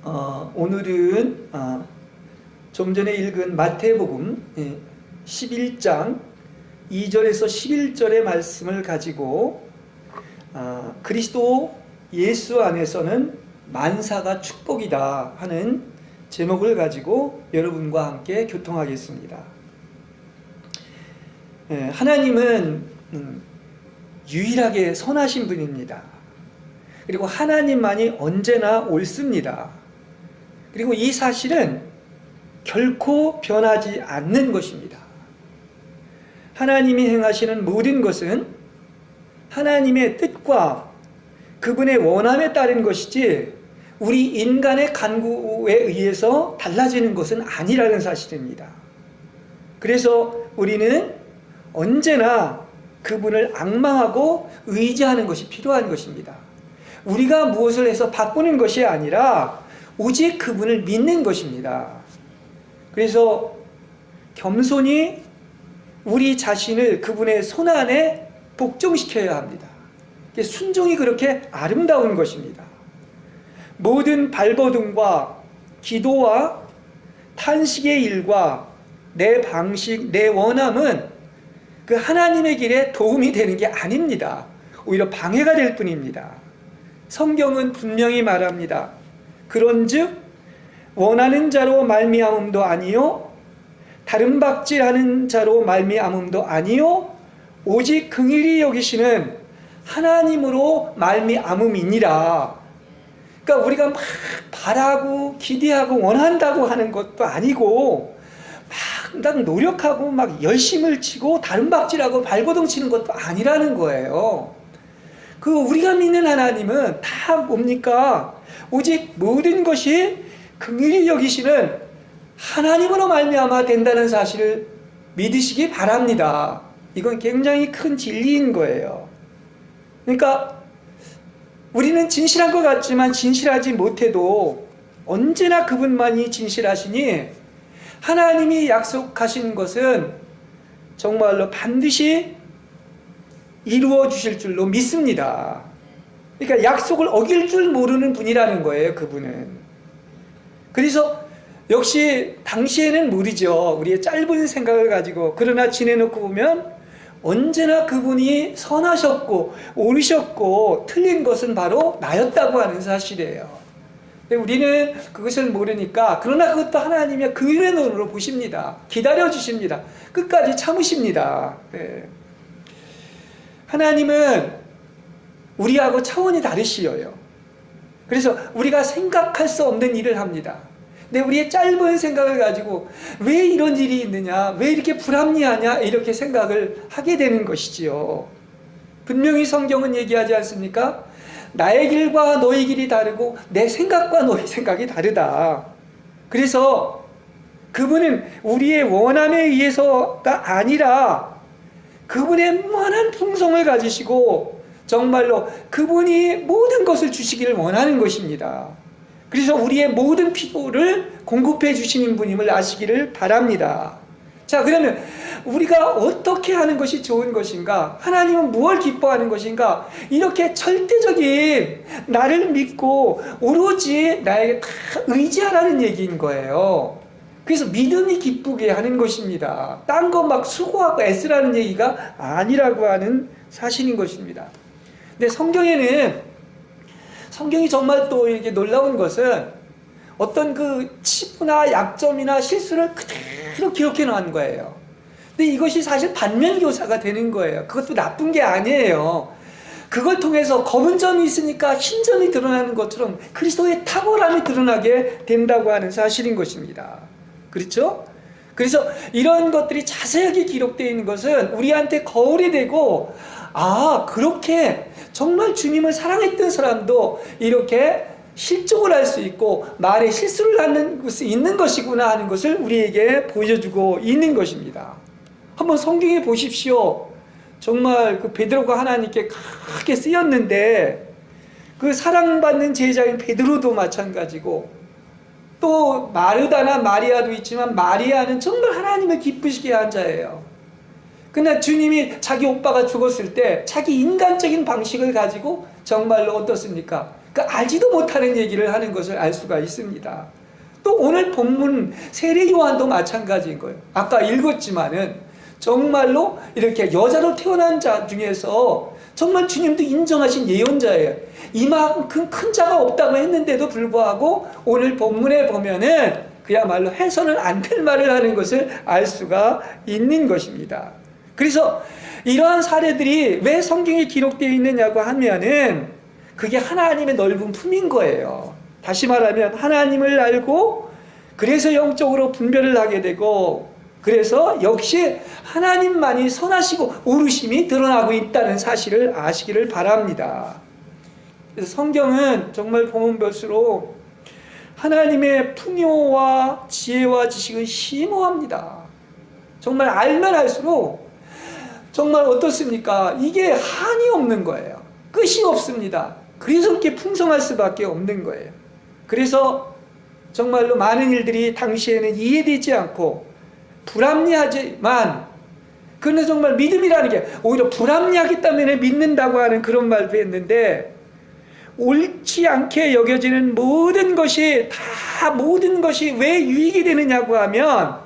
오늘은 좀 전에 읽은 마태복음 11장 2절에서 11절의 말씀을 가지고 그리스도 예수 안에서는 만사가 축복이다 하는 제목을 가지고 여러분과 함께 교통하겠습니다. 하나님은 유일하게 선하신 분입니다. 그리고 하나님만이 언제나 옳습니다. 그리고 이 사실은 결코 변하지 않는 것입니다. 하나님이 행하시는 모든 것은 하나님의 뜻과 그분의 원함에 따른 것이지 우리 인간의 간구에 의해서 달라지는 것은 아니라는 사실입니다. 그래서 우리는 언제나 그분을 앙망하고 의지하는 것이 필요한 것입니다. 우리가 무엇을 해서 바꾸는 것이 아니라 오직 그분을 믿는 것입니다. 그래서 겸손히 우리 자신을 그분의 손안에 복종시켜야 합니다. 순종이 그렇게 아름다운 것입니다. 모든 발버둥과 기도와 탄식의 일과 내 방식, 내 원함은 그 하나님의 길에 도움이 되는 게 아닙니다. 오히려 방해가 될 뿐입니다. 성경은 분명히 말합니다. 그런즉 원하는 자로 말미암음도 아니요 다른 박질하는 자로 말미암음도 아니요 오직 긍휼히 여기시는 하나님으로 말미암음이니라. 그러니까 우리가 막 바라고 기대하고 원한다고 하는 것도 아니고 막 노력하고 막 열심을 치고 다른 박질하고 발버둥 치는 것도 아니라는 거예요. 그 우리가 믿는 하나님은 다 뭡니까? 오직 모든 것이 긍휼히 여기시는 하나님으로 말미암아 된다는 사실을 믿으시기 바랍니다. 이건 굉장히 큰 진리인 거예요. 그러니까 우리는 진실한 것 같지만 진실하지 못해도 언제나 그분만이 진실하시니 하나님이 약속하신 것은 정말로 반드시 이루어 주실 줄로 믿습니다. 그러니까 약속을 어길 줄 모르는 분이라는 거예요, 그분은. 그래서 역시 당시에는 모르죠. 우리의 짧은 생각을 가지고. 그러나 지내놓고 보면 언제나 그분이 선하셨고 옳으셨고 틀린 것은 바로 나였다고 하는 사실이에요. 우리는 그것을 모르니까 그러나 그것도 하나님의 긍휼의 눈으로 보십니다. 기다려 주십니다. 끝까지 참으십니다. 네. 하나님은 우리하고 차원이 다르시어요. 그래서 우리가 생각할 수 없는 일을 합니다. 근데 우리의 짧은 생각을 가지고 왜 이런 일이 있느냐, 왜 이렇게 불합리하냐 이렇게 생각을 하게 되는 것이지요. 분명히 성경은 얘기하지 않습니까? 나의 길과 너의 길이 다르고 내 생각과 너의 생각이 다르다. 그래서 그분은 우리의 원함에 의해서가 아니라 그분의 무한한 풍성을 가지시고 정말로 그분이 모든 것을 주시기를 원하는 것입니다. 그래서 우리의 모든 필요를 공급해 주시는 분임을 아시기를 바랍니다. 자, 그러면 우리가 어떻게 하는 것이 좋은 것인가? 하나님은 무엇을 기뻐하는 것인가? 이렇게 절대적인 나를 믿고 오로지 나에게 다 의지하라는 얘기인 거예요. 그래서 믿음이 기쁘게 하는 것입니다. 딴 거 막 수고하고 애쓰라는 얘기가 아니라고 하는 사실인 것입니다. 근데 성경이 정말 또 이렇게 놀라운 것은 어떤 그 치부나 약점이나 실수를 그대로 기록해 놓은 거예요. 근데 이것이 사실 반면교사가 되는 거예요. 그것도 나쁜 게 아니에요. 그걸 통해서 검은 점이 있으니까 흰 점이 드러나는 것처럼 그리스도의 탁월함이 드러나게 된다고 하는 사실인 것입니다. 그렇죠? 그래서 이런 것들이 자세하게 기록되어 있는 것은 우리한테 거울이 되고 그렇게 정말 주님을 사랑했던 사람도 이렇게 실족을 할 수 있고 말에 실수를 하는 것이 있는 것이구나 하는 것을 우리에게 보여주고 있는 것입니다. 한번 성경에 보십시오. 정말 그 베드로가 하나님께 크게 쓰였는데 그 사랑받는 제자인 베드로도 마찬가지고 또 마르다나 마리아도 있지만 마리아는 정말 하나님을 기쁘시게 한 자예요. 그러나 주님이 자기 오빠가 죽었을 때 자기 인간적인 방식을 가지고 정말로 어떻습니까? 그 알지도 못하는 얘기를 하는 것을 알 수가 있습니다. 또 오늘 본문 세례 요한도 마찬가지인 거예요. 아까 읽었지만은 정말로 이렇게 여자로 태어난 자 중에서 정말 주님도 인정하신 예언자예요. 이만큼 큰 자가 없다고 했는데도 불구하고 오늘 본문에 보면은 그야말로 해서는 안 될 말을 하는 것을 알 수가 있는 것입니다. 그래서 이러한 사례들이 왜 성경에 기록되어 있느냐고 하면은 그게 하나님의 넓은 품인 거예요. 다시 말하면 하나님을 알고 그래서 영적으로 분별을 하게 되고 그래서 역시 하나님만이 선하시고 오르심이 드러나고 있다는 사실을 아시기를 바랍니다. 그래서 성경은 정말 보면 볼수록 하나님의 풍요와 지혜와 지식은 심오합니다. 정말 알면 알수록 정말 어떻습니까? 이게 한이 없는 거예요. 끝이 없습니다. 그래서 그렇게 풍성할 수밖에 없는 거예요. 그래서 정말로 많은 일들이 당시에는 이해되지 않고 불합리하지만 그런데 정말 믿음이라는 게 오히려 불합리하기 때문에 믿는다고 하는 그런 말도 했는데 옳지 않게 여겨지는 모든 것이 왜 유익이 되느냐고 하면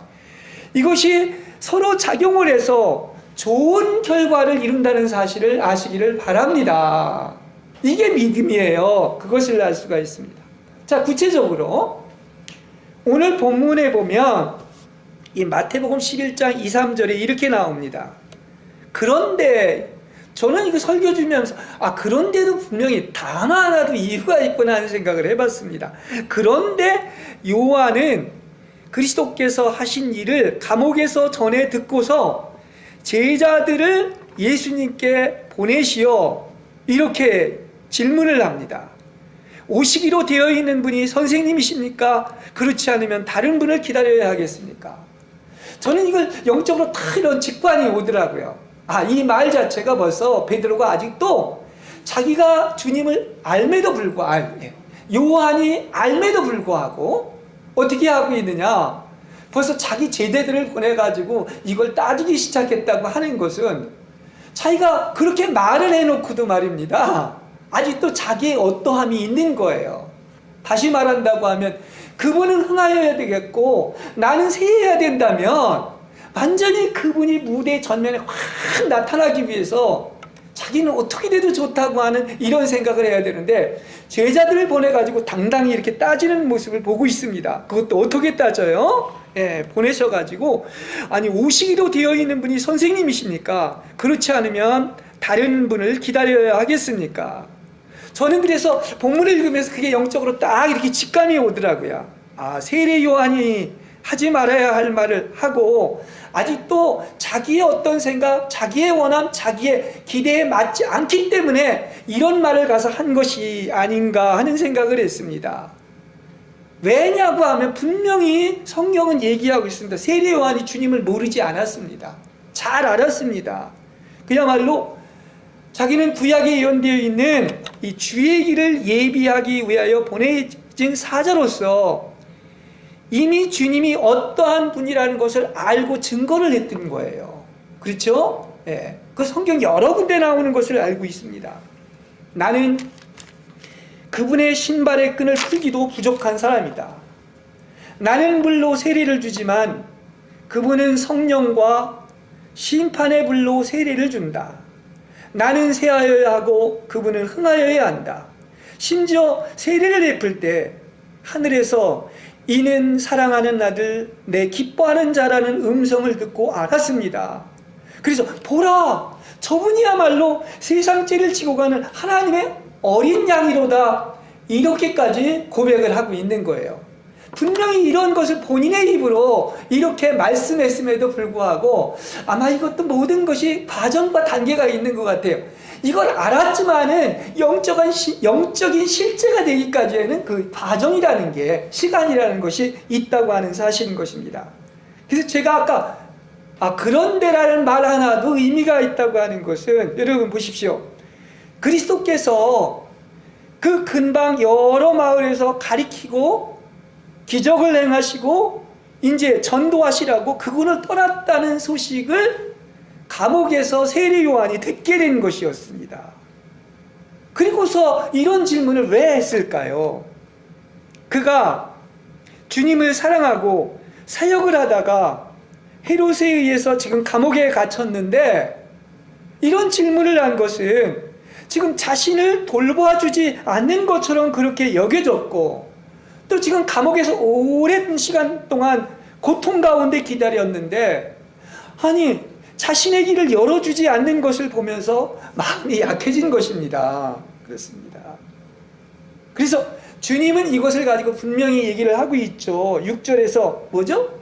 이것이 서로 작용을 해서 좋은 결과를 이룬다는 사실을 아시기를 바랍니다. 이게 믿음이에요. 그것을 알 수가 있습니다. 자, 구체적으로 오늘 본문에 보면 이 마태복음 11장 2, 3절에 이렇게 나옵니다. 그런데 저는 이거 설교 주면서 그런데도 분명히 단어 하나도 이유가 있구나 하는 생각을 해봤습니다. 그런데 요한은 그리스도께서 하신 일을 감옥에서 전해 듣고서 제자들을 예수님께 보내시어 이렇게 질문을 합니다. 오시기로 되어 있는 분이 선생님이십니까? 그렇지 않으면 다른 분을 기다려야 하겠습니까? 저는 이걸 영적으로 다 이런 직관이 오더라고요. 이 말 자체가 벌써 베드로가 아직도 자기가 주님을 알매도 불구하고 요한이 알매도 불구하고 어떻게 하고 있느냐? 벌써 자기 제자들을 보내가지고 이걸 따지기 시작했다고 하는 것은 자기가 그렇게 말을 해놓고도 말입니다. 아직도 자기의 어떠함이 있는 거예요. 다시 말한다고 하면 그분은 흥하여야 되겠고 나는 세해야 된다면 완전히 그분이 무대 전면에 확 나타나기 위해서 자기는 어떻게 돼도 좋다고 하는 이런 생각을 해야 되는데 제자들을 보내가지고 당당히 이렇게 따지는 모습을 보고 있습니다. 그것도 어떻게 따져요? 보내셔가지고 오시기로 되어 있는 분이 선생님이십니까? 그렇지 않으면 다른 분을 기다려야 하겠습니까? 저는 그래서 본문을 읽으면서 그게 영적으로 딱 이렇게 직감이 오더라고요. 세례 요한이 하지 말아야 할 말을 하고 아직도 자기의 어떤 생각, 자기의 원함, 자기의 기대에 맞지 않기 때문에 이런 말을 가서 한 것이 아닌가 하는 생각을 했습니다. 왜냐고 하면 분명히 성경은 얘기하고 있습니다. 세례 요한이 주님을 모르지 않았습니다. 잘 알았습니다. 그야말로 자기는 구약에 예언되어 있는 이 주의 길을 예비하기 위하여 보내진 사자로서 이미 주님이 어떠한 분이라는 것을 알고 증거를 했던 거예요. 그렇죠? 그 성경 여러 군데 나오는 것을 알고 있습니다. 나는 그분의 신발의 끈을 풀기도 부족한 사람이다. 나는 물로 세례를 주지만 그분은 성령과 심판의 불로 세례를 준다. 나는 세하여야 하고 그분은 흥하여야 한다. 심지어 세례를 베풀 때 하늘에서 이는 사랑하는 아들 내 기뻐하는 자라는 음성을 듣고 알았습니다. 그래서 보라, 저분이야말로 세상 죄를 지고 가는 하나님의 어린 양이로다. 이렇게까지 고백을 하고 있는 거예요. 분명히 이런 것을 본인의 입으로 이렇게 말씀했음에도 불구하고 아마 이것도 모든 것이 과정과 단계가 있는 것 같아요. 이걸 알았지만은 영적인 실제가 되기까지에는 그 과정이라는 게, 시간이라는 것이 있다고 하는 사실인 것입니다. 그래서 제가 아까 그런데라는 말 하나도 의미가 있다고 하는 것은, 여러분 보십시오. 그리스도께서 그 근방 여러 마을에서 가리키고 기적을 행하시고 이제 전도하시라고 그분을 떠났다는 소식을 감옥에서 세례 요한이 듣게 된 것이었습니다. 그리고서 이런 질문을 왜 했을까요? 그가 주님을 사랑하고 사역을 하다가 헤롯에 의해서 지금 감옥에 갇혔는데 이런 질문을 한 것은 지금 자신을 돌봐주지 않는 것처럼 그렇게 여겨졌고 또 지금 감옥에서 오랜 시간 동안 고통 가운데 기다렸는데 아니 자신의 길을 열어주지 않는 것을 보면서 마음이 약해진 것입니다. 그렇습니다. 그래서 주님은 이것을 가지고 분명히 얘기를 하고 있죠. 6절에서 뭐죠?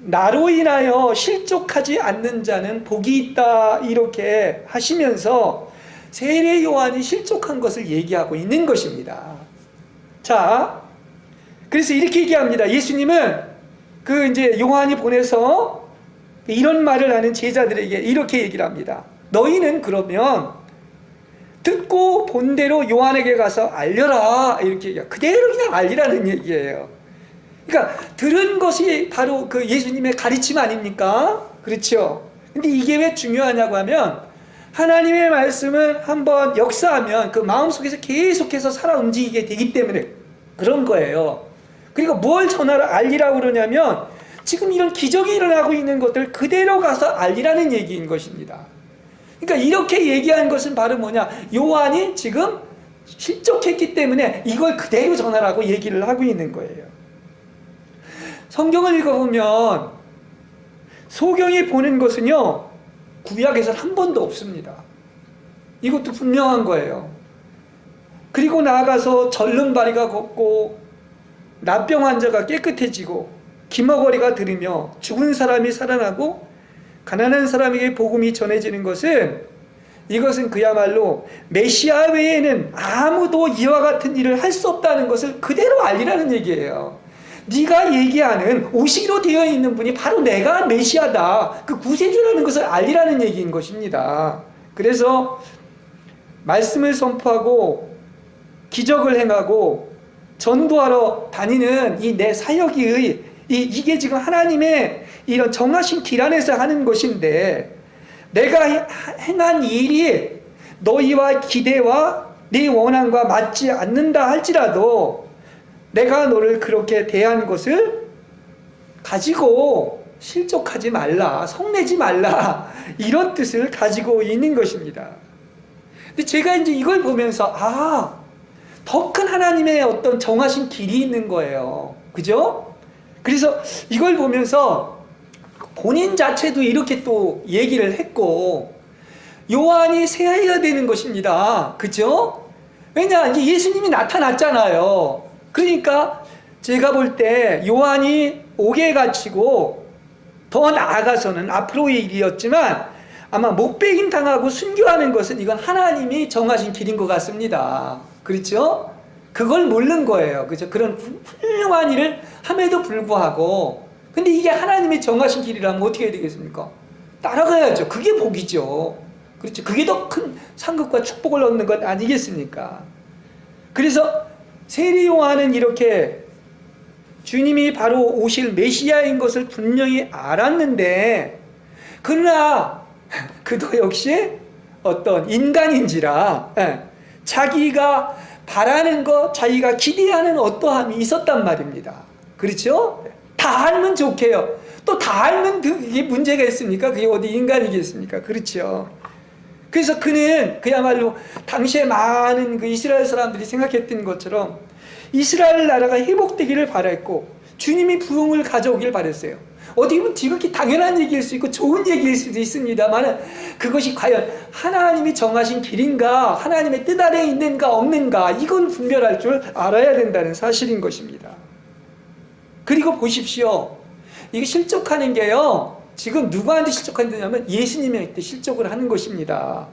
나로 인하여 실족하지 않는 자는 복이 있다 이렇게 하시면서 세례 요한이 실족한 것을 얘기하고 있는 것입니다. 자, 그래서 이렇게 얘기합니다. 예수님은 그 이제 요한이 보내서 이런 말을 하는 제자들에게 이렇게 얘기를 합니다. 너희는 그러면 듣고 본 대로 요한에게 가서 알려라 이렇게 얘기해요. 그대로 그냥 알리라는 얘기예요. 그러니까 들은 것이 바로 그 예수님의 가르침 아닙니까? 그렇죠? 근데 이게 왜 중요하냐고 하면 하나님의 말씀을 한번 역사하면 그 마음속에서 계속해서 살아 움직이게 되기 때문에 그런 거예요. 그리고 뭘 전하라 알리라고 그러냐면 지금 이런 기적이 일어나고 있는 것들 그대로 가서 알리라는 얘기인 것입니다. 그러니까 이렇게 얘기한 것은 바로 뭐냐? 요한이 지금 실족했기 때문에 이걸 그대로 전하라고 얘기를 하고 있는 거예요. 성경을 읽어보면 소경이 보는 것은요 구약에서는 한 번도 없습니다. 이것도 분명한 거예요. 그리고 나아가서 절름발이가 걷고 납병 환자가 깨끗해지고 기머거리가 들으며 죽은 사람이 살아나고 가난한 사람에게 복음이 전해지는 것은 이것은 그야말로 메시아 외에는 아무도 이와 같은 일을 할 수 없다는 것을 그대로 알리라는 얘기예요. 네가 얘기하는 오시기로 되어 있는 분이 바로 내가 메시아다. 그 구세주라는 것을 알리라는 얘기인 것입니다. 그래서 말씀을 선포하고 기적을 행하고 전도하러 다니는 이 내 사역이 이게 지금 하나님의 이런 정하신 길 안에서 하는 것인데 내가 행한 일이 너희와 기대와 네 원함과 맞지 않는다 할지라도 내가 너를 그렇게 대한 것을 가지고 실족하지 말라, 성내지 말라 이런 뜻을 가지고 있는 것입니다. 근데 제가 이제 이걸 보면서 더 큰 하나님의 어떤 정하신 길이 있는 거예요. 그죠? 그래서 이걸 보면서 본인 자체도 이렇게 또 얘기를 했고 요한이 새해야 되는 것입니다. 그죠? 왜냐 이제 예수님이 나타났잖아요. 그러니까 제가 볼 때 요한이 옥에 갇히고 더 나아가서는 앞으로의 일이었지만 아마 목베임 당하고 순교하는 것은 이건 하나님이 정하신 길인 것 같습니다. 그렇죠? 그걸 모르는 거예요. 그죠? 그런 훌륭한 일을 함에도 불구하고 근데 이게 하나님이 정하신 길이라면 어떻게 해야 되겠습니까? 따라가야죠. 그게 복이죠. 그렇죠? 그게 더 큰 상급과 축복을 얻는 것 아니겠습니까? 그래서 세례 요한은 이렇게 주님이 바로 오실 메시아인 것을 분명히 알았는데 그러나 그도 역시 어떤 인간인지라 자기가 바라는 것, 자기가 기대하는 어떠함이 있었단 말입니다. 그렇죠? 다 알면 좋게요. 또 다 알면 그게 문제가 있습니까? 그게 어디 인간이겠습니까? 그렇죠. 그래서 그는 그야말로 당시에 많은 그 이스라엘 사람들이 생각했던 것처럼 이스라엘 나라가 회복되기를 바랬고 주님이 부흥을 가져오길 바랬어요. 어디 보면 지극히 당연한 얘기일 수 있고 좋은 얘기일 수도 있습니다만 그것이 과연 하나님이 정하신 길인가 하나님의 뜻 아래에 있는가 없는가 이건 분별할 줄 알아야 된다는 사실인 것입니다. 그리고 보십시오. 이게 실족하는 게요. 지금 누구한테 실족한다냐면 예수님한테 실족을 하는 것입니다.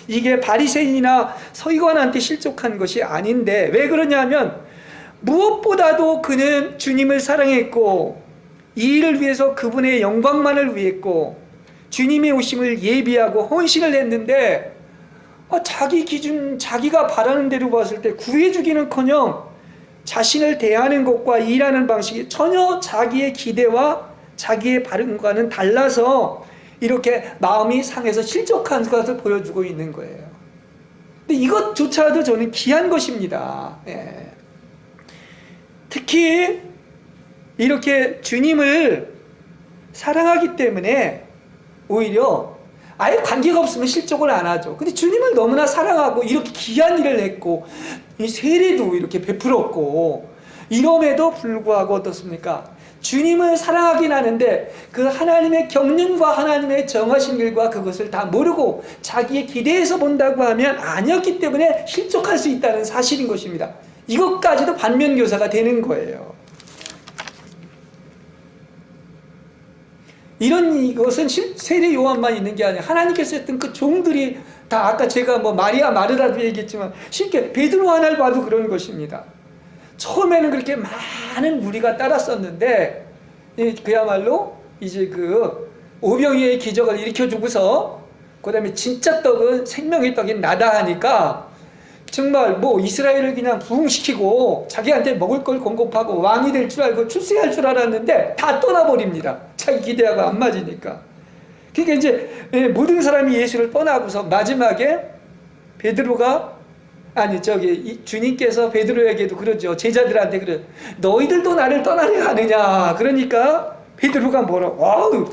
이게 바리새인이나 서기관한테 실족한 것이 아닌데 왜 그러냐면 무엇보다도 그는 주님을 사랑했고 이 일을 위해서 그분의 영광만을 위했고 주님의 오심을 예비하고 헌신을 했는데 자기 기준 자기가 바라는 대로 봤을 때 구해주기는커녕 자신을 대하는 것과 일하는 방식이 전혀 자기의 기대와 자기의 바람과는 달라서 이렇게 마음이 상해서 실족한 것을 보여주고 있는 거예요. 근데 이것조차도 저는 귀한 것입니다. 예. 특히 이렇게 주님을 사랑하기 때문에 오히려 아예 관계가 없으면 실족을 안 하죠. 근데 주님을 너무나 사랑하고 이렇게 귀한 일을 했고 이 세례도 이렇게 베풀었고 이럼에도 불구하고 어떻습니까? 주님을 사랑하긴 하는데 그 하나님의 경륜과 하나님의 정하신 일과 그것을 다 모르고 자기의 기대에서 본다고 하면 아니었기 때문에 실족할 수 있다는 사실인 것입니다. 이것까지도 반면교사가 되는 거예요. 이런 것은 세례 요한만 있는 게 아니라 하나님께서 했던 그 종들이 다 아까 제가 뭐 마리아 마르다도 얘기했지만 쉽게 베드로 하나를 봐도 그런 것입니다. 처음에는 그렇게 많은 무리가 따랐었는데 그야말로 이제 그 오병이의 기적을 일으켜주고서 그 다음에 진짜 떡은 생명의 떡인 나다 하니까 정말 뭐 이스라엘을 그냥 부흥시키고 자기한테 먹을 걸 공급하고 왕이 될 줄 알고 출세할 줄 알았는데 다 떠나버립니다. 자기 기대하고 안 맞으니까. 그러니까 이제 모든 사람이 예수를 떠나고서 마지막에 베드로가 주님께서 베드로에게도 그러죠. 제자들한테 그래. 너희들도 나를 떠나려 하느냐. 그러니까 베드로가 뭐라고? 와우,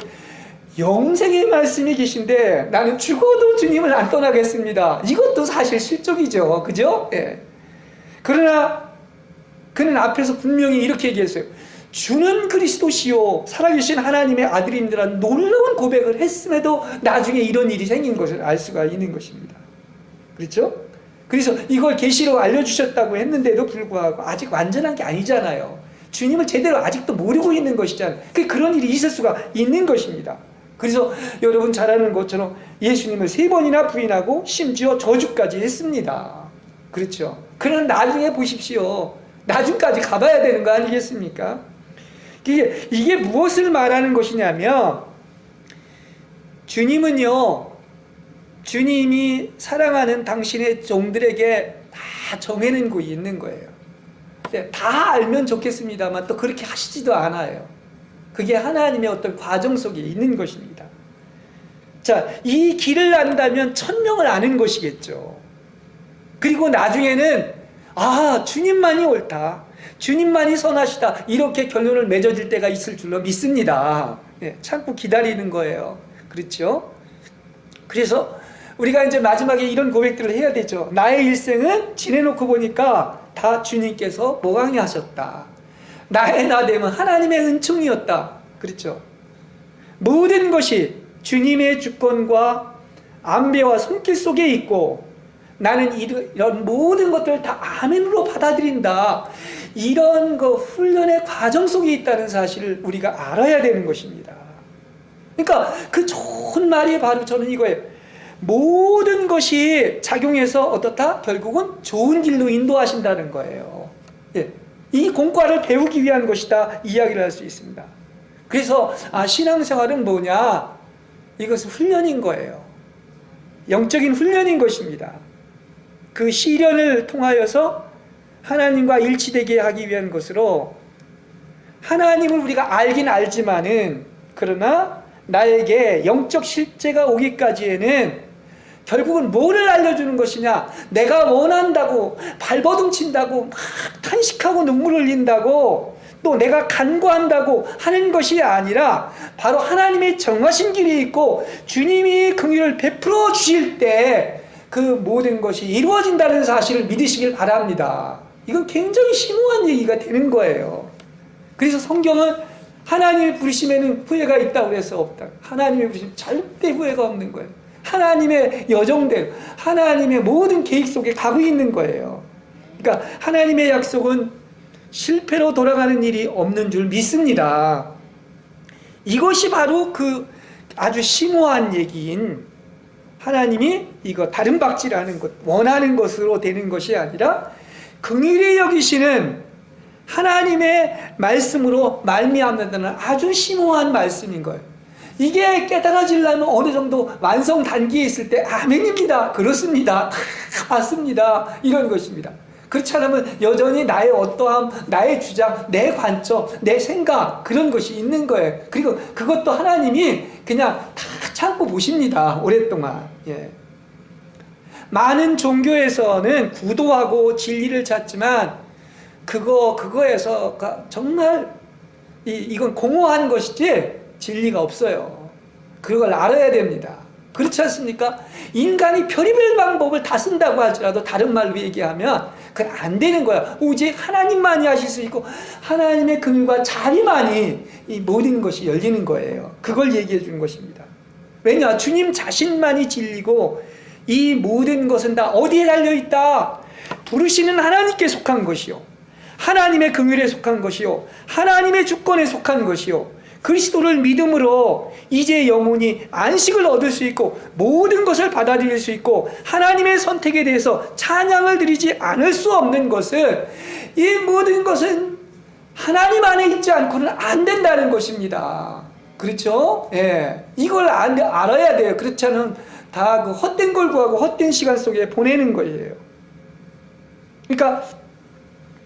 영생의 말씀이 계신데 나는 죽어도 주님을 안 떠나겠습니다. 이것도 사실 실족이죠. 그죠? 예. 그러나 그는 앞에서 분명히 이렇게 얘기했어요. 주는 그리스도시요 살아계신 하나님의 아들입니다라는 놀라운 고백을 했음에도 나중에 이런 일이 생긴 것을 알 수가 있는 것입니다. 그렇죠? 그래서 이걸 계시로 알려주셨다고 했는데도 불구하고 아직 완전한 게 아니잖아요. 주님을 제대로 아직도 모르고 있는 것이잖아요. 그런 일이 있을 수가 있는 것입니다. 그래서 여러분 잘 아는 것처럼 예수님을 3번이나 부인하고 심지어 저주까지 했습니다. 그렇죠? 그러나 나중에 보십시오. 나중까지 가봐야 되는 거 아니겠습니까? 이게 무엇을 말하는 것이냐면 주님은요, 주님이 사랑하는 당신의 종들에게 다 정해놓은 게 있는 거예요. 다 알면 좋겠습니다만 또 그렇게 하시지도 않아요. 그게 하나님의 어떤 과정 속에 있는 것입니다. 자, 이 길을 안다면 1000명을 아는 것이겠죠. 그리고 나중에는 주님만이 옳다, 주님만이 선하시다, 이렇게 결론을 맺어질 때가 있을 줄로 믿습니다. 참고 기다리는 거예요. 그렇죠? 그래서 우리가 이제 마지막에 이런 고백들을 해야 되죠. 나의 일생은 지내놓고 보니까 다 주님께서 모강이 하셨다. 나의 나됨은 하나님의 은총이었다. 그렇죠? 모든 것이 주님의 주권과 안배와 손길 속에 있고 나는 이런 모든 것들을 다 아멘으로 받아들인다. 이런 훈련의 과정 속에 있다는 사실을 우리가 알아야 되는 것입니다. 그러니까 그 좋은 말이 바로 저는 이거예요. 모든 것이 작용해서 어떻다? 결국은 좋은 길로 인도하신다는 거예요. 예. 이 공과를 배우기 위한 것이다, 이야기를 할 수 있습니다. 그래서 신앙생활은 뭐냐? 이것은 훈련인 거예요. 영적인 훈련인 것입니다. 그 시련을 통하여서 하나님과 일치되게 하기 위한 것으로 하나님을 우리가 알긴 알지만은 그러나 나에게 영적 실제가 오기까지에는 결국은 뭐를 알려주는 것이냐? 내가 원한다고 발버둥 친다고 막 탄식하고 눈물을 흘린다고 또 내가 간구한다고 하는 것이 아니라 바로 하나님의 정하신 길이 있고 주님이 긍휼을 베풀어 주실 때 그 모든 것이 이루어진다는 사실을 믿으시길 바랍니다. 이건 굉장히 심오한 얘기가 되는 거예요. 그래서 성경은 하나님의 부르심에는 후회가 있다고 해서 없다. 하나님의 부르심 절대 후회가 없는 거예요. 하나님의 여정대로 하나님의 모든 계획 속에 가고 있는 거예요. 그러니까 하나님의 약속은 실패로 돌아가는 일이 없는 줄 믿습니다. 이것이 바로 그 아주 심오한 얘기인 하나님이 이거 다른 박질하는 것, 원하는 것으로 되는 것이 아니라 긍휼히 여기시는 하나님의 말씀으로 말미암는다는 아주 심오한 말씀인 거예요. 이게 깨달아지려면 어느 정도 완성 단계에 있을 때 아멘입니다, 그렇습니다, 맞습니다, 이런 것입니다. 그렇지 않으면 여전히 나의 어떠함, 나의 주장, 내 관점, 내 생각, 그런 것이 있는 거예요. 그리고 그것도 하나님이 그냥 다 참고 보십니다, 오랫동안. 예. 많은 종교에서는 구도하고 진리를 찾지만 그거에서 정말 이건 공허한 것이지 진리가 없어요. 그걸 알아야 됩니다. 그렇지 않습니까? 인간이 별의별 방법을 다 쓴다고 할지라도 다른 말로 얘기하면 그건 안 되는 거야. 오직 하나님만이 하실 수 있고 하나님의 긍휼과 자비만이 이 모든 것이 열리는 거예요. 그걸 얘기해 주는 것입니다. 왜냐? 주님 자신만이 진리고 이 모든 것은 다 어디에 달려있다? 부르시는 하나님께 속한 것이요, 하나님의 긍휼에 속한 것이요, 하나님의 주권에 속한 것이요, 그리스도를 믿음으로 이제 영혼이 안식을 얻을 수 있고 모든 것을 받아들일 수 있고 하나님의 선택에 대해서 찬양을 드리지 않을 수 없는 것은, 이 모든 것은 하나님 안에 있지 않고는 안 된다는 것입니다. 그렇죠? 예. 이걸 알아야 돼요. 그렇지 않으면 다 그 헛된 걸 구하고 헛된 시간 속에 보내는 거예요. 그러니까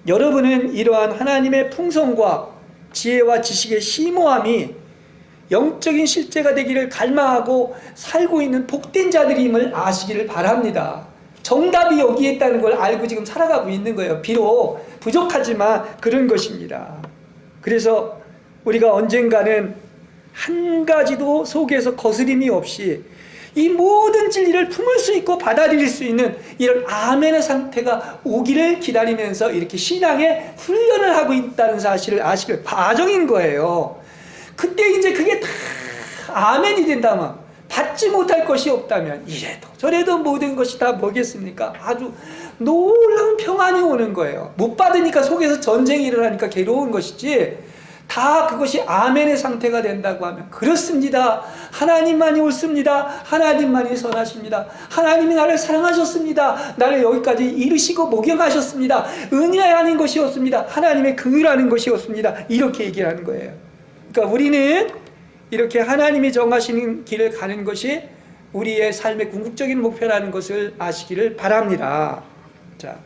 여러분은 이러한 하나님의 풍성과 지혜와 지식의 심오함이 영적인 실제가 되기를 갈망하고 살고 있는 복된 자들임을 아시기를 바랍니다. 정답이 여기에 있다는 걸 알고 지금 살아가고 있는 거예요. 비록 부족하지만 그런 것입니다. 그래서 우리가 언젠가는 한 가지도 속에서 거스림이 없이 이 모든 진리를 품을 수 있고 받아들일 수 있는 이런 아멘의 상태가 오기를 기다리면서 이렇게 신앙의 훈련을 하고 있다는 사실을 아시길 과정인 거예요. 그때 이제 그게 다 아멘이 된다면, 받지 못할 것이 없다면, 이래도 저래도 모든 것이 다 뭐겠습니까? 아주 놀라운 평안이 오는 거예요. 못 받으니까 속에서 전쟁이 일어나니까 괴로운 것이지, 다 그것이 아멘의 상태가 된다고 하면 그렇습니다. 하나님만이 옳습니다. 하나님만이 선하십니다. 하나님이 나를 사랑하셨습니다. 나를 여기까지 이르시고 목용하셨습니다. 은혜 아닌 것이 없습니다. 하나님의 긍휼하는 것이 없습니다. 이렇게 얘기를 하는 거예요. 그러니까 우리는 이렇게 하나님이 정하시는 길을 가는 것이 우리의 삶의 궁극적인 목표라는 것을 아시기를 바랍니다. 자,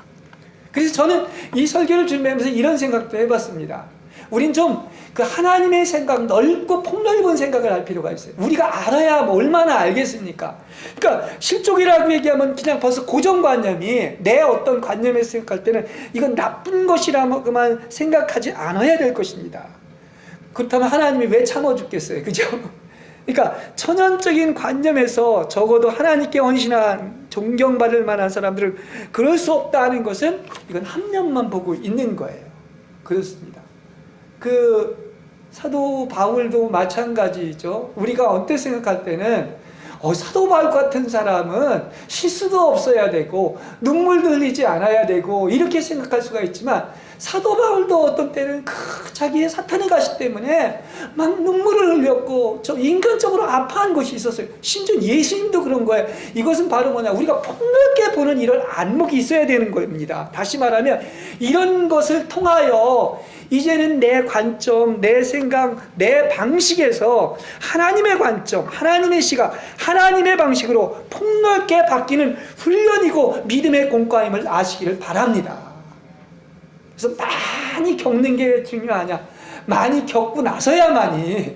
그래서 저는 이 설교를 준비하면서 이런 생각도 해봤습니다. 우린 좀 그 하나님의 생각, 넓고 폭넓은 생각을 할 필요가 있어요. 우리가 알아야 뭐 얼마나 알겠습니까? 그러니까 실족이라고 얘기하면 그냥 벌써 고정관념이, 내 어떤 관념에서 생각할 때는 이건 나쁜 것이라고만 생각하지 않아야 될 것입니다. 그렇다면 하나님이 왜 참아 죽겠어요? 그죠? 그러니까 천연적인 관념에서 적어도 하나님께 헌신한, 존경받을 만한 사람들은 그럴 수 없다는 것은 이건 한 면만 보고 있는 거예요. 그렇습니다. 그 사도 바울도 마찬가지죠. 우리가 언뜻 생각할 때는 사도 바울 같은 사람은 실수도 없어야 되고 눈물도 흘리지 않아야 되고 이렇게 생각할 수가 있지만, 사도 바울도 어떤 때는 자기의 사탄의 가시 때문에 막 눈물을 흘렸고 좀 인간적으로 아파한 것이 있었어요. 심지어 예수님도 그런 거예요. 이것은 바로 뭐냐, 우리가 폭넓게 보는 이런 안목이 있어야 되는 겁니다. 다시 말하면 이런 것을 통하여 이제는 내 관점, 내 생각, 내 방식에서 하나님의 관점, 하나님의 시각, 하나님의 방식으로 폭넓게 바뀌는 훈련이고 믿음의 공과임을 아시기를 바랍니다. 그래서 많이 겪는 게 중요하냐? 많이 겪고 나서야만이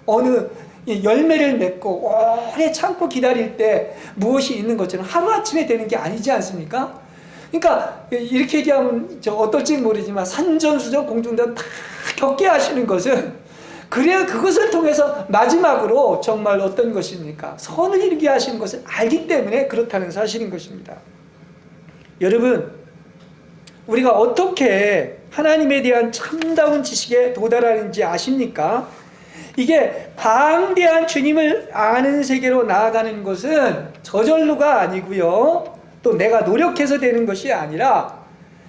어느 열매를 맺고 오래 참고 기다릴 때 무엇이 있는 것처럼 하루아침에 되는 게 아니지 않습니까? 그러니까 이렇게 얘기하면 어떨지 모르지만 산전수전 공중전 다 겪게 하시는 것은, 그래야 그것을 통해서 마지막으로 정말 어떤 것입니까? 선을 이루게 하시는 것을 알기 때문에 그렇다는 사실인 것입니다. 여러분, 우리가 어떻게 하나님에 대한 참다운 지식에 도달하는지 아십니까? 이게 방대한 주님을 아는 세계로 나아가는 것은 저절로가 아니고요, 또 내가 노력해서 되는 것이 아니라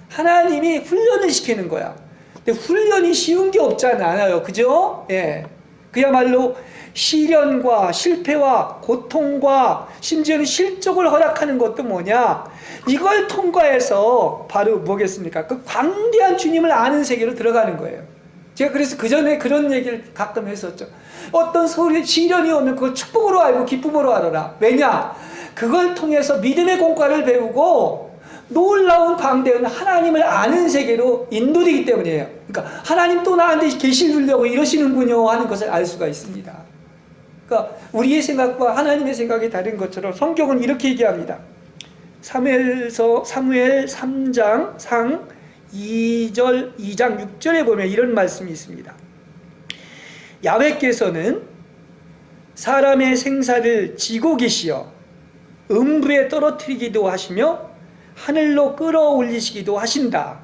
하나님이 훈련을 시키는 거야. 근데 훈련이 쉬운 게 없잖아요. 그죠? 예. 그야말로 시련과 실패와 고통과 심지어는 실족을 허락하는 것도 뭐냐? 이걸 통과해서 바로 뭐겠습니까? 그 광대한 주님을 아는 세계로 들어가는 거예요. 제가 그래서 그 전에 그런 얘기를 가끔 했었죠. 어떤 시련이 오면 그걸 축복으로 알고 기쁨으로 알아라. 왜냐? 그걸 통해서 믿음의 공과를 배우고 놀라운 광대한 하나님을 아는 세계로 인도되기 때문이에요. 그러니까 하나님 또 나한테 계시를 주려고 이러시는군요 하는 것을 알 수가 있습니다. 그러니까 우리의 생각과 하나님의 생각이 다른 것처럼 성경은 이렇게 얘기합니다. 사무엘 3장 2장 6절에 보면 이런 말씀이 있습니다. 야훼께서는 사람의 생사를 지고 계시어 음부에 떨어뜨리기도 하시며 하늘로 끌어올리시기도 하신다.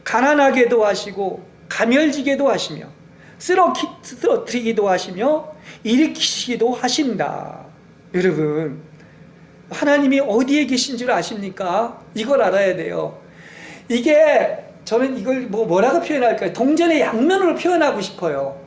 가난하게도 하시고 가멸지게도 하시며 쓰러뜨리기도 하시며 일으키시기도 하신다. 여러분, 하나님이 어디에 계신 줄 아십니까? 이걸 알아야 돼요. 이게 저는 이걸 뭐라고 표현할까요? 동전의 양면으로 표현하고 싶어요.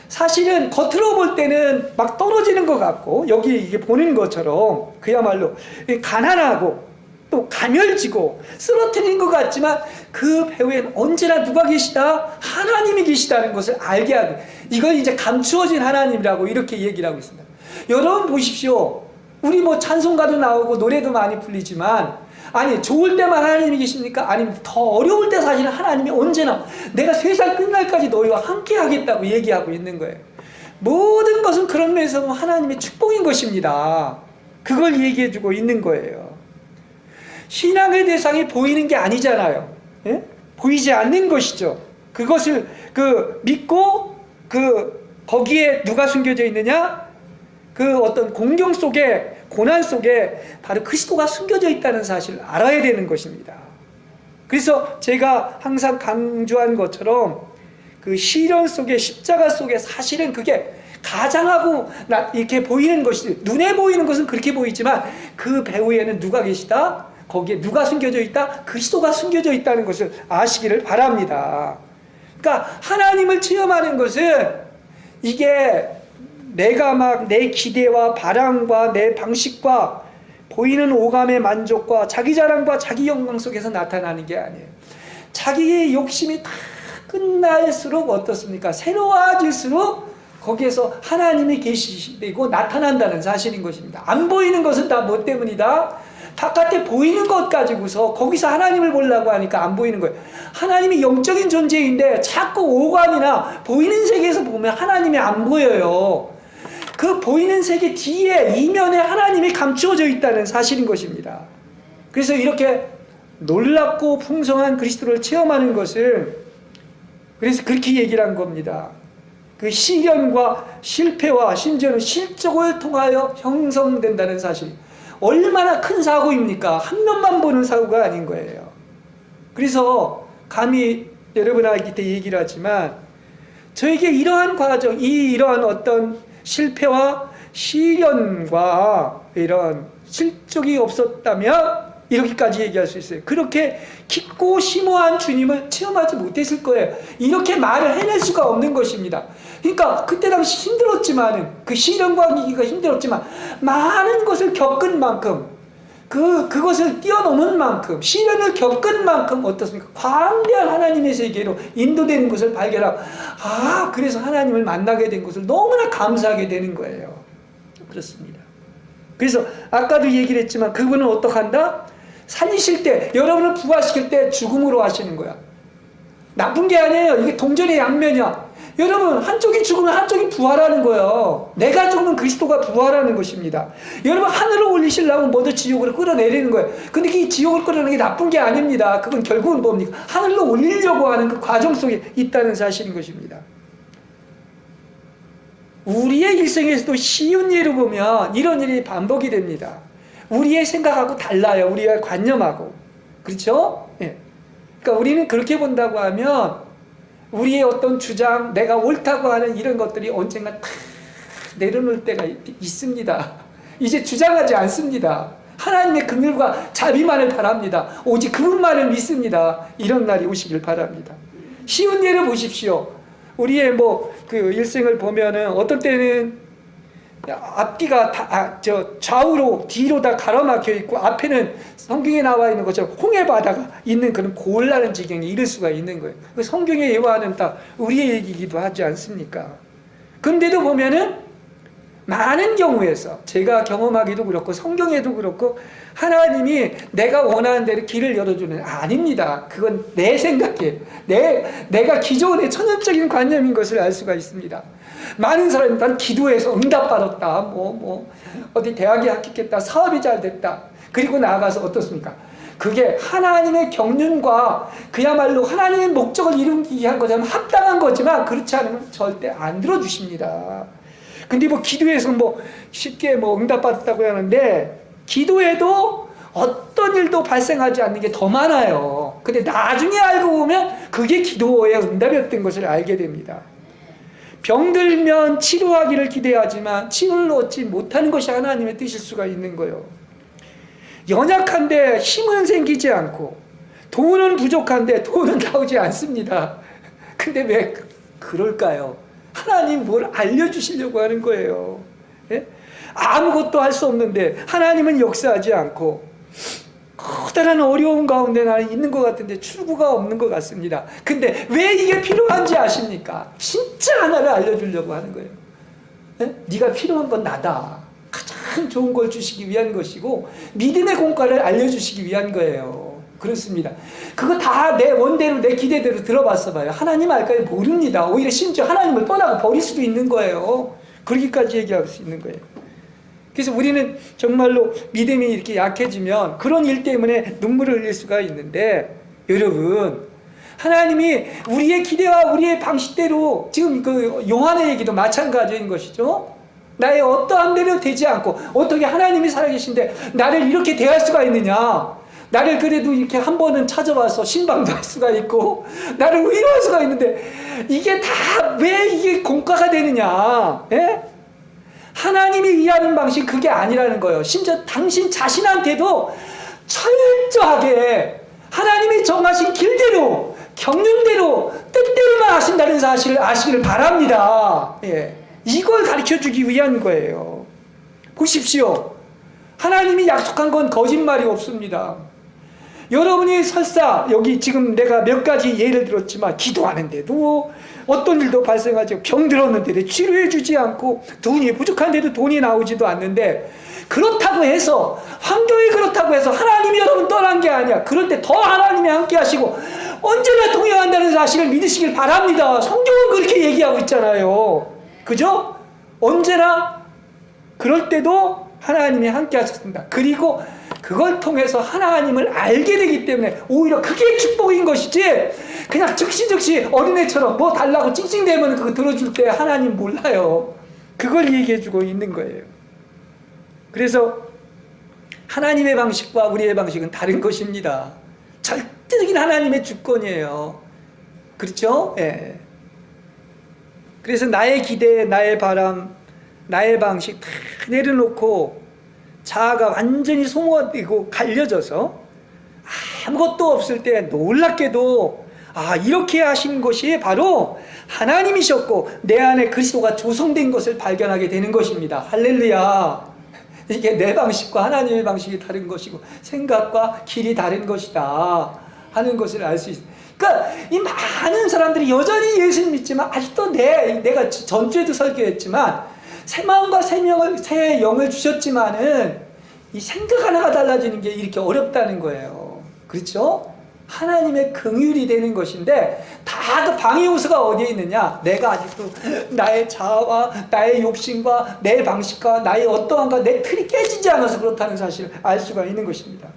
사실은 겉으로 볼 때는 막 떨어지는 것 같고, 여기 이게 보는 것처럼 그야말로 가난하고 또 가멸지고 쓰러뜨리는 것 같지만 그 배후에는 언제나 누가 계시다? 하나님이 계시다는 것을 알게 하고, 이걸 이제 감추어진 하나님이라고 이렇게 얘기를 하고 있습니다. 여러분 보십시오. 우리 찬송가도 나오고 노래도 많이 불리지만, 아니 좋을 때만 하나님이 계십니까? 아니면 더 어려울 때 사실은 하나님이 언제나 내가 세상 끝날까지 너희와 함께 하겠다고 얘기하고 있는 거예요. 모든 것은 그런 면에서 하나님의 축복인 것입니다. 그걸 얘기해 주고 있는 거예요. 신앙의 대상이 보이는 게 아니잖아요. 예? 보이지 않는 것이죠. 그것을 믿고 거기에 누가 숨겨져 있느냐? 어떤 공경 속에, 고난 속에 바로 그리스도가 숨겨져 있다는 사실을 알아야 되는 것입니다. 그래서 제가 항상 강조한 것처럼 시련 속에, 십자가 속에 사실은 그게 가장하고 이렇게 보이는 것이, 눈에 보이는 것은 그렇게 보이지만 그 배후에는 누가 계시다? 거기에 누가 숨겨져 있다? 그리스도가 숨겨져 있다는 것을 아시기를 바랍니다. 그러니까 하나님을 체험하는 것은 이게 내가 막 내 기대와 바람과 내 방식과 보이는 오감의 만족과 자기 자랑과 자기 영광 속에서 나타나는 게 아니에요. 자기의 욕심이 다 끝날수록 어떻습니까? 새로워질수록 거기에서 하나님이 계시고 나타난다는 사실인 것입니다. 안 보이는 것은 다 뭐 때문이다? 바깥에 보이는 것 가지고서 거기서 하나님을 보려고 하니까 안 보이는 거예요. 하나님이 영적인 존재인데 자꾸 오감이나 보이는 세계에서 보면 하나님이 안 보여요. 그 보이는 세계 뒤에 이면에 하나님이 감추어져 있다는 사실인 것입니다. 그래서 이렇게 놀랍고 풍성한 그리스도를 체험하는 것을, 그래서 그렇게 얘기를 한 겁니다. 그 시련과 실패와 심지어는 실족을 통하여 형성된다는 사실. 얼마나 큰 사고입니까? 한 면만 보는 사고가 아닌 거예요. 그래서 감히 여러분한테 얘기를 하지만, 저에게 이러한 과정, 이러한 어떤 실패와 시련과 이런 실족이 없었다면 이렇게까지 얘기할 수 있어요. 그렇게 깊고 심오한 주님을 체험하지 못했을 거예요. 이렇게 말을 해낼 수가 없는 것입니다. 그러니까 그때 당시 힘들었지만은, 그 시련과 위기가 힘들었지만 많은 것을 겪은 만큼, 그것을 뛰어넘은 만큼, 시련을 겪은 만큼 어떻습니까? 광대한 하나님의 세계로 인도되는 것을 발견하고, 그래서 하나님을 만나게 된 것을 너무나 감사하게 되는 거예요. 그렇습니다. 그래서 아까도 얘기를 했지만 그분은 어떻게 한다? 살리실 때, 여러분을 부활시킬 때 죽음으로 하시는 거야. 나쁜 게 아니에요. 이게 동전의 양면이야. 여러분, 한쪽이 죽으면 한쪽이 부활하는 거예요. 내가 죽으면 그리스도가 부활하는 것입니다. 여러분, 하늘을 올리시려면 먼저 지옥으로 끌어내리는 거예요. 근데 이 지옥을 끌어내는 게 나쁜 게 아닙니다. 그건 결국은 뭡니까? 하늘로 올리려고 하는 그 과정 속에 있다는 사실인 것입니다. 우리의 일생에서도 쉬운 예를 보면 이런 일이 반복이 됩니다. 우리의 생각하고 달라요. 우리의 관념하고. 그렇죠? 예. 그러니까 우리는 그렇게 본다고 하면 우리의 어떤 주장, 내가 옳다고 하는 이런 것들이 언젠가 다 내려놓을 때가 있습니다. 이제 주장하지 않습니다. 하나님의 긍휼과 자비만을 바랍니다. 오직 그분만을 믿습니다. 이런 날이 오시길 바랍니다. 쉬운 예를 보십시오. 우리의 그 일생을 보면은 어떤 때는 앞뒤가 좌우로 뒤로 다 가로막혀 있고, 앞에는 성경에 나와 있는 것처럼 홍해 바다가 있는 그런 곤란한 지경에 이를 수가 있는 거예요. 그 성경의 예화는 다 우리의 얘기이기도 하지 않습니까? 그런데도 보면은 많은 경우에서 제가 경험하기도 그렇고 성경에도 그렇고 하나님이 내가 원하는 대로 길을 열어주는 아닙니다. 그건 내 생각이에요. 내가 기존의 천연적인 관념인 것을 알 수가 있습니다. 많은 사람이 난 기도해서 응답받았다. 어디 대학에 합격했다. 사업이 잘 됐다. 그리고 나아가서 어떻습니까? 그게 하나님의 경륜과 그야말로 하나님의 목적을 이루기 위한 거자면 합당한 거지만 그렇지 않으면 절대 안 들어주십니다. 근데 기도해서 쉽게 응답받았다고 하는데 기도해도 어떤 일도 발생하지 않는 게 더 많아요. 근데 나중에 알고 보면 그게 기도의 응답이었던 것을 알게 됩니다. 병들면 치료하기를 기대하지만 치료를 얻지 못하는 것이 하나님의 뜻일 수가 있는 거예요. 연약한데 힘은 생기지 않고 돈은 부족한데 돈은 나오지 않습니다. 근데 왜 그럴까요? 하나님 뭘 알려주시려고 하는 거예요. 예? 아무것도 할 수 없는데 하나님은 역사하지 않고 커다란 어려움 가운데 나는 있는 것 같은데 출구가 없는 것 같습니다. 근데 왜 이게 필요한지 아십니까? 진짜 하나를 알려주려고 하는 거예요. 예? 네가 필요한 건 나다. 가장 좋은 걸 주시기 위한 것이고 믿음의 공과를 알려주시기 위한 거예요. 그렇습니다. 그거 다 내 원대로 내 기대대로 들어봤어 봐요. 하나님 알까요? 모릅니다. 오히려 심지어 하나님을 떠나고 버릴 수도 있는 거예요. 그러기까지 얘기할 수 있는 거예요. 그래서 우리는 정말로 믿음이 이렇게 약해지면 그런 일 때문에 눈물을 흘릴 수가 있는데 여러분 하나님이 우리의 기대와 우리의 방식대로 지금 그 요한의 얘기도 마찬가지인 것이죠. 나의 어떠한 대로 되지 않고 어떻게 하나님이 살아계신데 나를 이렇게 대할 수가 있느냐. 나를 그래도 이렇게 한 번은 찾아와서 신방도 할 수가 있고 나를 위로할 수가 있는데 이게 다 왜 이게 공과가 되느냐. 예? 하나님이 의하는 방식 그게 아니라는 거예요. 심지어 당신 자신한테도 철저하게 하나님이 정하신 길대로 경륜대로 뜻대로만 하신다는 사실을 아시기를 바랍니다. 예. 이걸 가르쳐주기 위한 거예요. 보십시오. 하나님이 약속한 건 거짓말이 없습니다. 여러분이 설사 여기 지금 내가 몇 가지 예를 들었지만 기도하는데도 어떤 일도 발생하지 병 들었는데도 치료해 주지 않고 돈이 부족한데도 돈이 나오지도 않는데 그렇다고 해서 환경이 그렇다고 해서 하나님이 여러분 떠난 게 아니야. 그럴 때 더 하나님이 함께 하시고 언제나 동행한다는 사실을 믿으시길 바랍니다. 성경은 그렇게 얘기하고 있잖아요. 그죠? 언제나 그럴 때도 하나님이 함께 하셨습니다. 그리고 그걸 통해서 하나님을 알게 되기 때문에 오히려 그게 축복인 것이지 그냥 즉시 어린애처럼 뭐 달라고 찡찡대면 그거 들어줄 때 하나님 몰라요. 그걸 얘기해주고 있는 거예요. 그래서 하나님의 방식과 우리의 방식은 다른 것입니다. 절대적인 하나님의 주권이에요. 그렇죠? 예. 그래서 나의 기대, 나의 바람, 나의 방식 다 내려놓고 자아가 완전히 소모되고 갈려져서 아무것도 없을 때 놀랍게도 이렇게 하신 것이 바로 하나님이셨고 내 안에 그리스도가 조성된 것을 발견하게 되는 것입니다. 할렐루야. 이게 내 방식과 하나님의 방식이 다른 것이고 생각과 길이 다른 것이다 하는 것을 알 수 있습니다. 그러니까 이 많은 사람들이 여전히 예수를 믿지만 아직도 내가 전주에도 설교했지만 새 마음과 새 영을 주셨지만은 이 생각 하나가 달라지는 게 이렇게 어렵다는 거예요. 그렇죠? 하나님의 긍휼이 되는 것인데 다 그 방해 요소가 어디에 있느냐? 내가 아직도 나의 자아와 나의 욕심과 내 방식과 나의 어떠한가 내 틀이 깨지지 않아서 그렇다는 사실을 알 수가 있는 것입니다.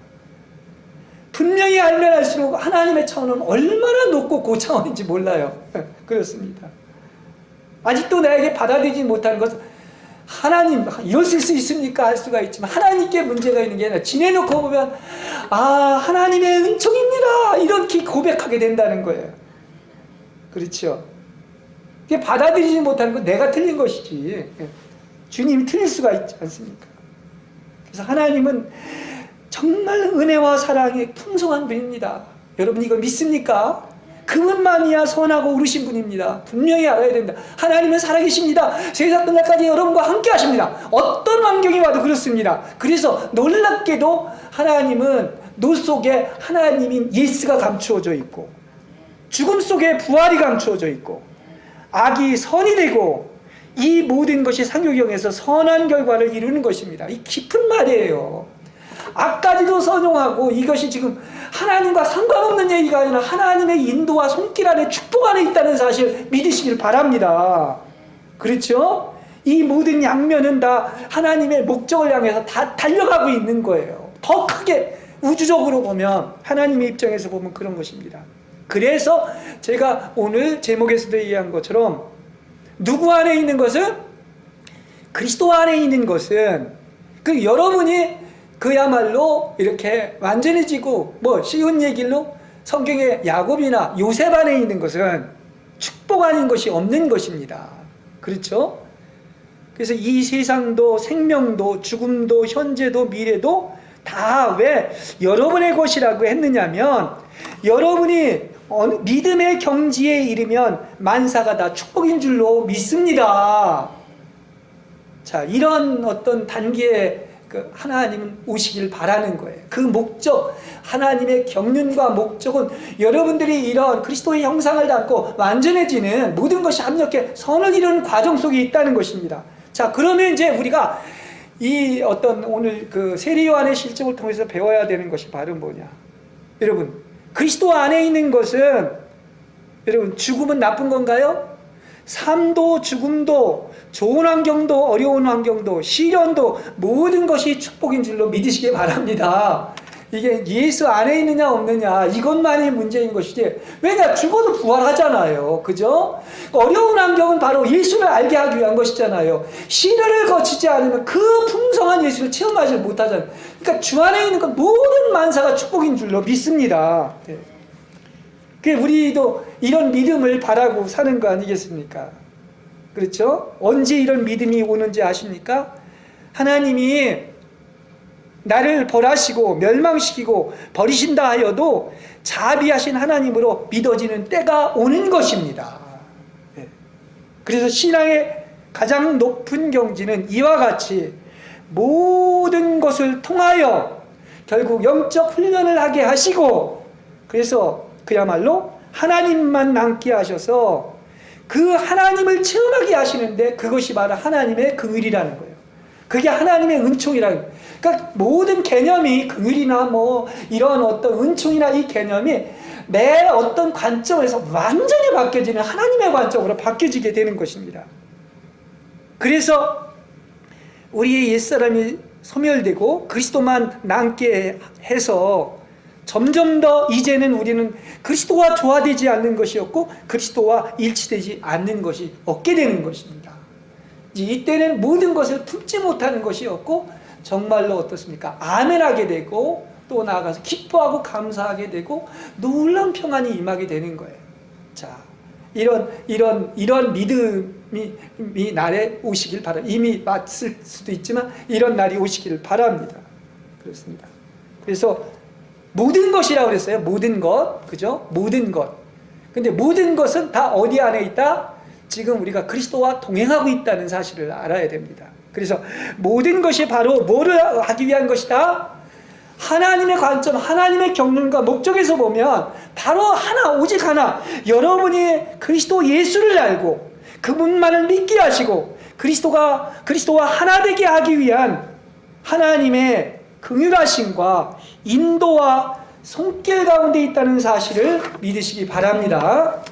분명히 알면 알수록 하나님의 차원은 얼마나 높고 고차원인지 몰라요. 그렇습니다. 아직도 나에게 받아들이지 못하는 것은 하나님 이러실 수 있습니까? 할 수가 있지만 하나님께 문제가 있는 게 아니라 지내놓고 보면 하나님의 은총입니다 이렇게 고백하게 된다는 거예요. 그렇죠? 이게 받아들이지 못하는 건 내가 틀린 것이지 주님이 틀릴 수가 있지 않습니까? 그래서 하나님은 정말 은혜와 사랑이 풍성한 분입니다. 여러분 이거 믿습니까? 그분만이야 선하고 의로우신 분입니다. 분명히 알아야 됩니다. 하나님은 살아계십니다. 세상 끝날까지 여러분과 함께 하십니다. 어떤 환경이 와도 그렇습니다. 그래서 놀랍게도 하나님은 노 속에 하나님인 예수가 감추어져 있고 죽음 속에 부활이 감추어져 있고 악이 선이 되고 이 모든 것이 상효경에서 선한 결과를 이루는 것입니다. 이 깊은 말이에요. 악까지도 선용하고 이것이 지금 하나님과 상관없는 얘기가 아니라 하나님의 인도와 손길 안에 축복 안에 있다는 사실 믿으시길 바랍니다. 그렇죠? 이 모든 양면은 다 하나님의 목적을 향해서 다 달려가고 있는 거예요. 더 크게 우주적으로 보면 하나님의 입장에서 보면 그런 것입니다. 그래서 제가 오늘 제목에서도 얘기한 것처럼 누구 안에 있는 것은? 그리스도 안에 있는 것은 그 여러분이 그야말로 이렇게 완전해지고 뭐 쉬운 얘기로 성경의 야곱이나 요셉 안에 있는 것은 축복 아닌 것이 없는 것입니다. 그렇죠? 그래서 이 세상도 생명도 죽음도 현재도 미래도 다 왜 여러분의 것이라고 했느냐면 여러분이 믿음의 경지에 이르면 만사가 다 축복인 줄로 믿습니다. 자, 이런 어떤 단계에 하나님은 오시길 바라는 거예요. 그 목적, 하나님의 경륜과 목적은 여러분들이 이런 그리스도의 형상을 담고 완전해지는 모든 것이 합력해 선을 이루는 과정 속에 있다는 것입니다. 자, 그러면 이제 우리가 이 어떤 오늘 그 세례 요한의 실적을 통해서 배워야 되는 것이 바로 뭐냐? 여러분, 그리스도 안에 있는 것은 여러분 죽음은 나쁜 건가요? 삶도 죽음도 좋은 환경도 어려운 환경도 시련도 모든 것이 축복인 줄로 믿으시기 바랍니다. 이게 예수 안에 있느냐 없느냐 이것만이 문제인 것이지, 왜냐 죽어도 부활하잖아요. 그죠? 어려운 환경은 바로 예수를 알게 하기 위한 것이잖아요. 시련을 거치지 않으면 그 풍성한 예수를 체험하지 못하잖아요. 그러니까 주 안에 있는 건 모든 만사가 축복인 줄로 믿습니다. 우리도 이런 믿음을 바라고 사는 거 아니겠습니까? 그렇죠? 언제 이런 믿음이 오는지 아십니까? 하나님이 나를 벌하시고 멸망시키고 버리신다 하여도 자비하신 하나님으로 믿어지는 때가 오는 것입니다. 그래서 신앙의 가장 높은 경지는 이와 같이 모든 것을 통하여 결국 영적 훈련을 하게 하시고, 그래서 그야말로 하나님만 남게 하셔서 그 하나님을 체험하게 하시는데 그것이 바로 하나님의 긍휼이라는 거예요. 그게 하나님의 은총이라는 거예요. 그러니까 모든 개념이 긍휼이나 뭐 이런 어떤 은총이나 이 개념이 내 어떤 관점에서 완전히 바뀌어지는 하나님의 관점으로 바뀌어지게 되는 것입니다. 그래서 우리의 옛사람이 소멸되고 그리스도만 남게 해서 점점 더 이제는 우리는 그리스도와 조화되지 않는 것이 없고 그리스도와 일치되지 않는 것이 없게 되는 것입니다. 이때는 모든 것을 품지 못하는 것이 없고 정말로 어떻습니까? 아멘하게 되고 또 나아가서 기뻐하고 감사하게 되고 놀라운 평안이 임하게 되는 거예요. 자, 이런 믿음이 날에 오시길 바랍니다. 이미 왔을 수도 있지만 이런 날이 오시기를 바랍니다. 그렇습니다. 그래서 모든 것이라고 그랬어요. 모든 것. 그죠? 모든 것. 근데 모든 것은 다 어디 안에 있다? 지금 우리가 그리스도와 동행하고 있다는 사실을 알아야 됩니다. 그래서 모든 것이 바로 뭐를 하기 위한 것이다? 하나님의 관점, 하나님의 경륜과 목적에서 보면 바로 하나, 오직 하나. 여러분이 그리스도 예수를 알고 그분만을 믿게 하시고 그리스도와 하나 되게 하기 위한 하나님의 긍휼하심과 인도와 손길 가운데 있다는 사실을 믿으시기 바랍니다.